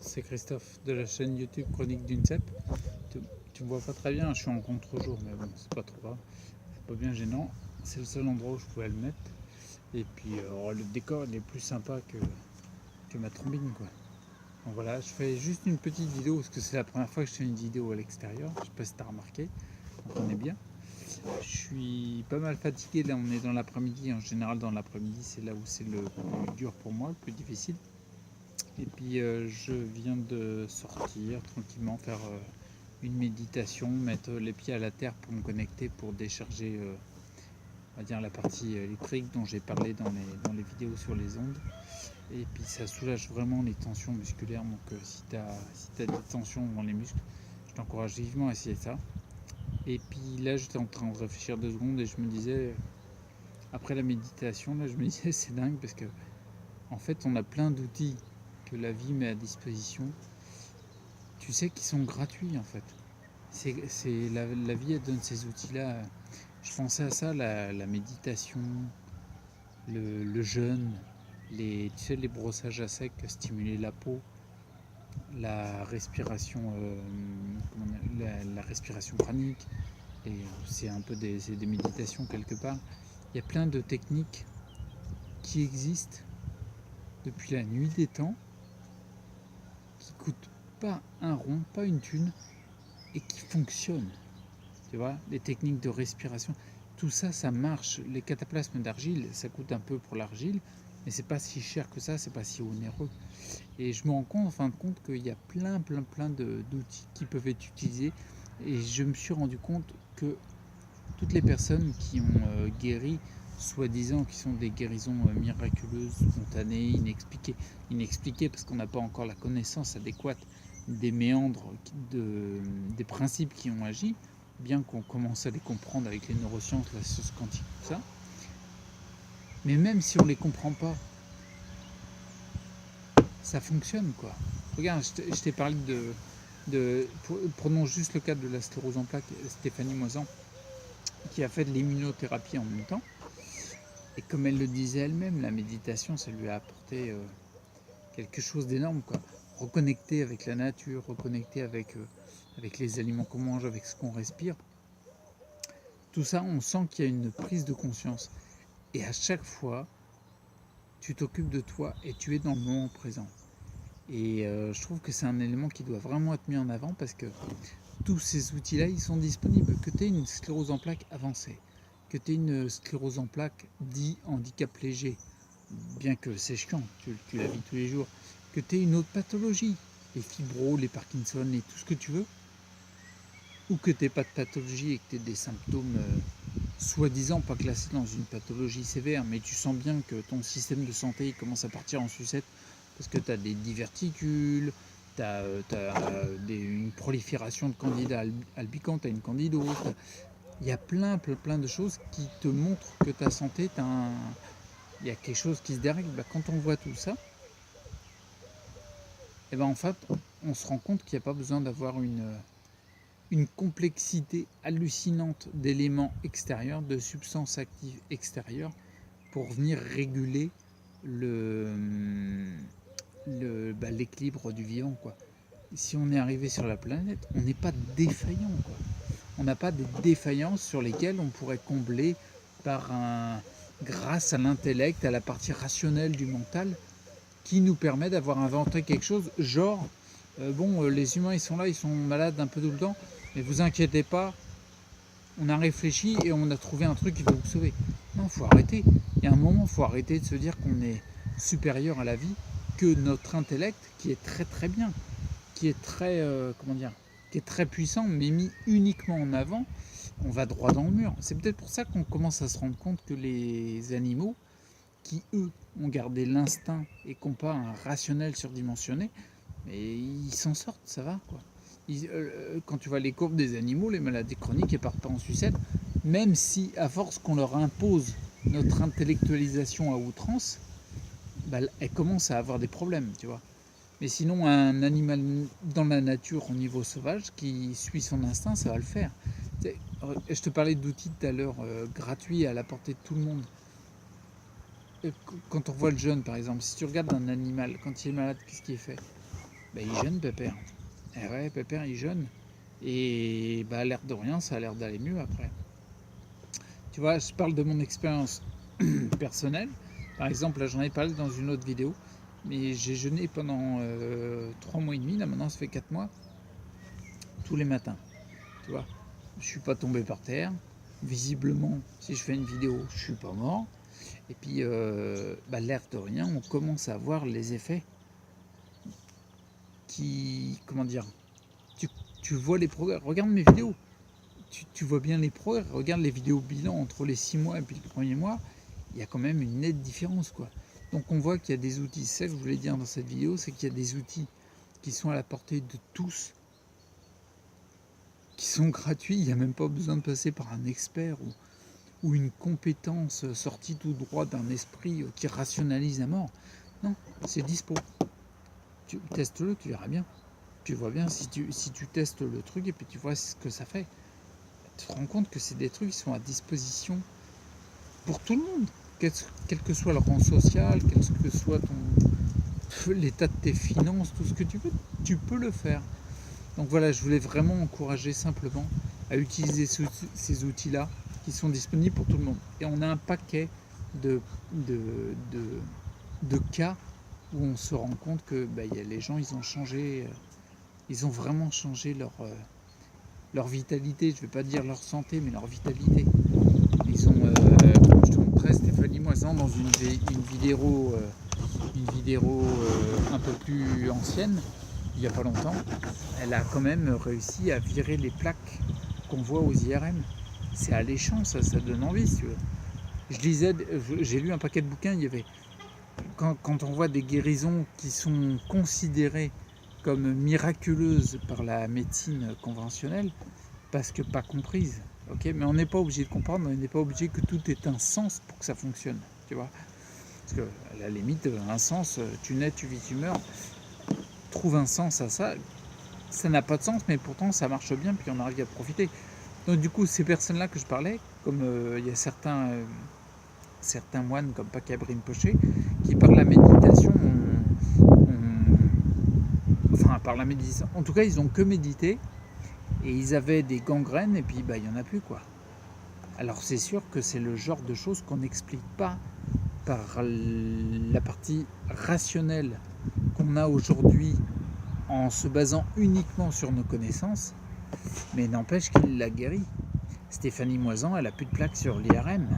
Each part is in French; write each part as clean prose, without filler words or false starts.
C'est Christophe de la chaîne YouTube Chronique d'une Cep. Tu me vois pas très bien, je suis en contre-jour, mais bon, c'est pas trop grave, c'est pas bien gênant. C'est le seul endroit où je pouvais le mettre. Et puis le décor il est plus sympa que ma trombine quoi. Donc voilà, je fais juste une petite vidéo parce que c'est la première fois que je fais une vidéo à l'extérieur. Je sais pas si t'as remarqué, donc on est bien. Je suis pas mal fatigué, là on est dans l'après-midi. En général dans l'après-midi c'est là où c'est le plus dur pour moi, le plus difficile. Et puis je viens de sortir tranquillement, faire une méditation, mettre les pieds à la terre pour me connecter, pour décharger on va dire la partie électrique dont j'ai parlé dans les vidéos sur les ondes. Et puis ça soulage vraiment les tensions musculaires. Donc si tu as des tensions dans les muscles, je t'encourage vivement à essayer ça. Et puis là j'étais en train de réfléchir 2 secondes et je me disais, après la méditation, là je me disais c'est dingue parce que en fait on a plein d'outils que la vie met à disposition, tu sais, qui sont gratuits en fait. C'est la vie, elle donne ces outils-là. Je pensais à ça, la méditation, le jeûne, tu sais, les brossages à sec, stimuler la peau, la respiration, la respiration pranique, et c'est un peu c'est des méditations quelque part. Il y a plein de techniques qui existent depuis la nuit des temps, qui coûtent pas un rond, pas une thune, et qui fonctionnent. Tu vois, les techniques de respiration, tout ça, ça marche. Les cataplasmes d'argile, ça coûte un peu pour l'argile, mais c'est pas si cher que ça, c'est pas si onéreux. Et je me rends compte, en fin de compte, qu'il y a plein d'outils qui peuvent être utilisés. Et je me suis rendu compte que toutes les personnes qui ont guéri, soi-disant, qui sont des guérisons miraculeuses, spontanées, inexpliquées parce qu'on n'a pas encore la connaissance adéquate des méandres, des principes qui ont agi, bien qu'on commence à les comprendre avec les neurosciences, la science quantique, tout ça. Mais même si on ne les comprend pas, ça fonctionne quoi. Regarde, je t'ai parlé prenons juste le cas de la sclérose en plaques, Stéphanie Moisan, qui a fait de l'immunothérapie en même temps. Et comme elle le disait elle-même, la méditation, ça lui a apporté quelque chose d'énorme, quoi. Reconnecter avec la nature, reconnecter avec les aliments qu'on mange, avec ce qu'on respire. Tout ça, on sent qu'il y a une prise de conscience. Et à chaque fois, tu t'occupes de toi et tu es dans le moment présent. Et je trouve que c'est un élément qui doit vraiment être mis en avant parce que tous ces outils-là, ils sont disponibles. Que tu aies une sclérose en plaques avancée, que tu aies une sclérose en plaques dit handicap léger, bien que c'est chiant, tu la vis tous les jours, que tu aies une autre pathologie, les fibros, les Parkinson, et tout ce que tu veux, ou que tu n'aies pas de pathologie et que tu aies des symptômes soi-disant pas classés dans une pathologie sévère, mais tu sens bien que ton système de santé il commence à partir en sucette parce que tu as des diverticules, tu as, une prolifération de candidats albicans, tu as une candidose, il y a plein de choses qui te montrent que ta santé, il y a quelque chose qui se dérègle. Quand on voit tout ça, et en fait, on se rend compte qu'il n'y a pas besoin d'avoir une complexité hallucinante d'éléments extérieurs, de substances actives extérieures pour venir réguler l'équilibre du vivant, quoi. Si on est arrivé sur la planète, on n'est pas défaillant, quoi. On n'a pas des défaillances sur lesquelles on pourrait combler grâce à l'intellect, à la partie rationnelle du mental, qui nous permet d'avoir inventé quelque chose, genre, les humains ils sont là, ils sont malades un peu tout le temps, mais vous inquiétez pas, on a réfléchi et on a trouvé un truc qui va vous sauver. Non, faut arrêter. Il y a un moment, faut arrêter de se dire qu'on est supérieur à la vie, que notre intellect, qui est très très bien, qui est très, qui est très puissant, mais mis uniquement en avant, on va droit dans le mur. C'est peut-être pour ça qu'on commence à se rendre compte que les animaux, qui eux ont gardé l'instinct et qui n'ont pas un rationnel surdimensionné, mais ils s'en sortent, ça va quoi. Quand tu vois les courbes des animaux, les maladies chroniques, elles partent pas en sucette, même si à force qu'on leur impose notre intellectualisation à outrance, elles commencent à avoir des problèmes, tu vois. Mais sinon, un animal dans la nature au niveau sauvage qui suit son instinct, ça va le faire. Je te parlais d'outils tout à l'heure gratuits à la portée de tout le monde. Quand on voit le jeûne, par exemple, si tu regardes un animal, quand il est malade, qu'est-ce qu'il fait? bah, il jeûne Pépère. Et ouais, Pépère il jeûne. Et bah, à l'air de rien, ça a l'air d'aller mieux après. Tu vois, je parle de mon expérience personnelle. Par exemple, là j'en ai parlé dans une autre vidéo. Mais j'ai jeûné pendant 3 mois et demi, là maintenant ça fait 4 mois, tous les matins. Tu vois, je suis pas tombé par terre. Visiblement, si je fais une vidéo, je suis pas mort. Et puis, bah, l'air de rien, on commence à voir les effets qui, comment dire, tu, tu vois les progrès. Regarde mes vidéos, tu vois bien les progrès. Regarde les vidéos bilan entre les 6 mois et puis le premier mois, il y a quand même une nette différence, quoi. Donc on voit qu'il y a des outils. C'est ça que je voulais dire dans cette vidéo, c'est qu'il y a des outils qui sont à la portée de tous, qui sont gratuits. Il n'y a même pas besoin de passer par un expert ou une compétence sortie tout droit d'un esprit qui rationalise à mort. Non, c'est dispo. Tu testes-le, tu verras bien. Tu vois bien si tu testes le truc et puis tu vois ce que ça fait. Tu te rends compte que c'est des trucs qui sont à disposition pour tout le monde. Quel que soit le rang social, quel que soit l'état de tes finances, tout ce que tu veux, tu peux le faire. Donc voilà, je voulais vraiment encourager simplement à utiliser ces outils-là qui sont disponibles pour tout le monde. Et on a un paquet de, de, de, de cas où on se rend compte que les gens, ils ont changé, ils ont vraiment changé leur vitalité. Je ne vais pas dire leur santé, mais leur vitalité. Ils ont, je te montrais Stéphanie Moisan dans une vidéo, un peu plus ancienne, il n'y a pas longtemps. Elle a quand même réussi à virer les plaques qu'on voit aux IRM. C'est alléchant, ça donne envie, si tu veux. J'ai lu un paquet de bouquins, il y avait quand on voit des guérisons qui sont considérées comme miraculeuses par la médecine conventionnelle, parce que pas comprises, ok, mais on n'est pas obligé de comprendre, on n'est pas obligé que tout ait un sens pour que ça fonctionne, tu vois. Parce que à la limite, un sens, tu nais, tu vis, tu meurs, trouve un sens à ça, ça n'a pas de sens, mais pourtant ça marche bien, puis on arrive à profiter. Donc du coup, ces personnes-là que je parlais, comme il y a certains moines comme Pacabre Rinpoche, qui par la méditation, enfin par la méditation, en tout cas ils ont que médité, et ils avaient des gangrènes, et puis il n'y en a plus, quoi. Alors c'est sûr que c'est le genre de choses qu'on n'explique pas par la partie rationnelle qu'on a aujourd'hui en se basant uniquement sur nos connaissances, mais n'empêche qu'il l'a guéri. Stéphanie Moisan, elle a plus de plaques sur l'IRM.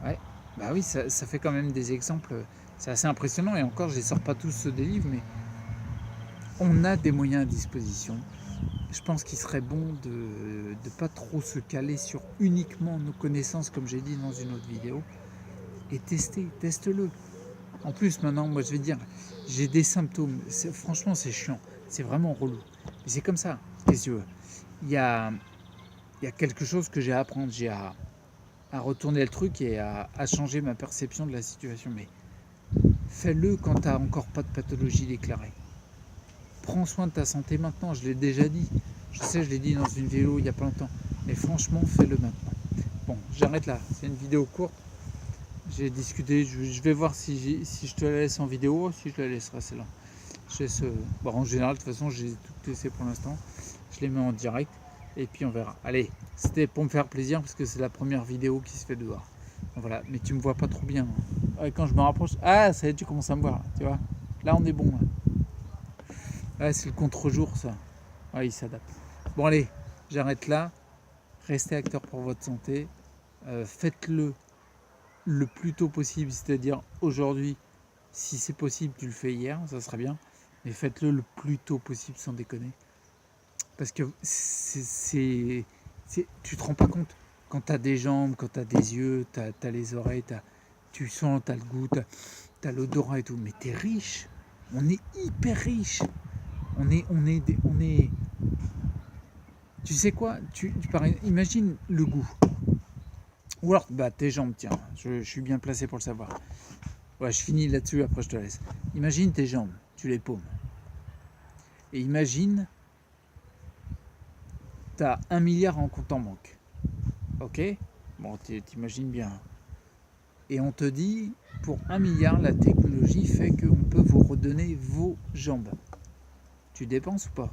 Ouais, bah oui, ça fait quand même des exemples, c'est assez impressionnant, et encore je les sors pas tous des livres, mais on a des moyens à disposition. Je pense qu'il serait bon de ne pas trop se caler sur uniquement nos connaissances, comme j'ai dit dans une autre vidéo, et teste-le. En plus, maintenant, moi je vais dire, j'ai des symptômes, franchement c'est chiant, c'est vraiment relou. Mais c'est comme ça, qu'est-ce que tu veux. Il y a quelque chose que j'ai à apprendre, j'ai à retourner le truc et à changer ma perception de la situation. Mais fais-le quand tu n'as encore pas de pathologie déclarée. Prends soin de ta santé maintenant, je l'ai déjà dit. Je sais, je l'ai dit dans une vidéo il n'y a pas longtemps. Mais franchement, fais-le maintenant. Bon, j'arrête là. C'est une vidéo courte. J'ai discuté. Je vais voir si je te la laisse en vidéo. Si je la laisserai, celle-là. En général, de toute façon, j'ai tout laissé pour l'instant. Je les mets en direct. Et puis on verra. Allez, c'était pour me faire plaisir parce que c'est la première vidéo qui se fait dehors. Voilà, mais tu me vois pas trop bien. Ouais, quand je me rapproche, ça y est, tu commences à me voir, tu vois. Là, on est bon. Ouais, c'est le contre-jour, ça. Ouais, il s'adapte. Bon, allez, j'arrête là. Restez acteur pour votre santé. Faites-le le plus tôt possible, c'est-à-dire aujourd'hui. Si c'est possible, tu le fais hier, ça serait bien. Mais faites-le le plus tôt possible, sans déconner. Parce que tu te rends pas compte. Quand tu as des jambes, quand tu as des yeux, tu as les oreilles, tu sens, tu as le goût, tu as l'odorat et tout. Mais tu es riche. On est hyper riche. On est. Tu sais quoi, imagine le goût. Ou alors, tes jambes, tiens. Je suis bien placé pour le savoir. Ouais, je finis là-dessus, après je te laisse. Imagine tes jambes, tu les paumes. Et imagine, tu as 1 milliard en compte en banque. Ok ? Bon, t'imagines bien. Et on te dit, pour 1 milliard, la technologie fait qu'on peut vous redonner vos jambes. tu dépenses ou pas?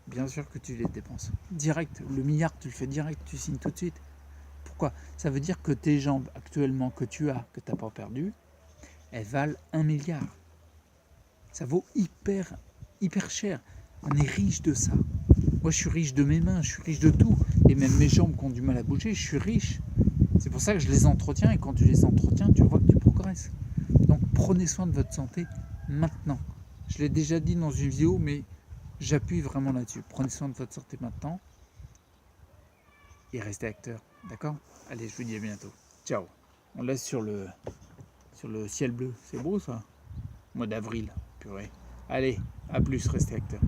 Bien sûr que tu les dépenses. Direct, le milliard, tu le fais direct, tu signes tout de suite. Pourquoi? Ça veut dire que tes jambes actuellement que tu n'as pas perdu, elles valent 1 milliard. Ça vaut hyper, hyper cher. On est riche de ça. Moi, je suis riche de mes mains, je suis riche de tout. Et même mes jambes qui ont du mal à bouger, je suis riche. C'est pour ça que je les entretiens. Et quand tu les entretiens, tu vois que tu progresses. Donc, prenez soin de votre santé maintenant. Je l'ai déjà dit dans une vidéo, mais j'appuie vraiment là-dessus. Prenez soin de votre santé maintenant. Et restez acteur. D'accord? Allez, je vous dis à bientôt. Ciao. On laisse sur le ciel bleu. C'est beau ça? Mois d'avril, purée. Allez, à plus, restez acteur.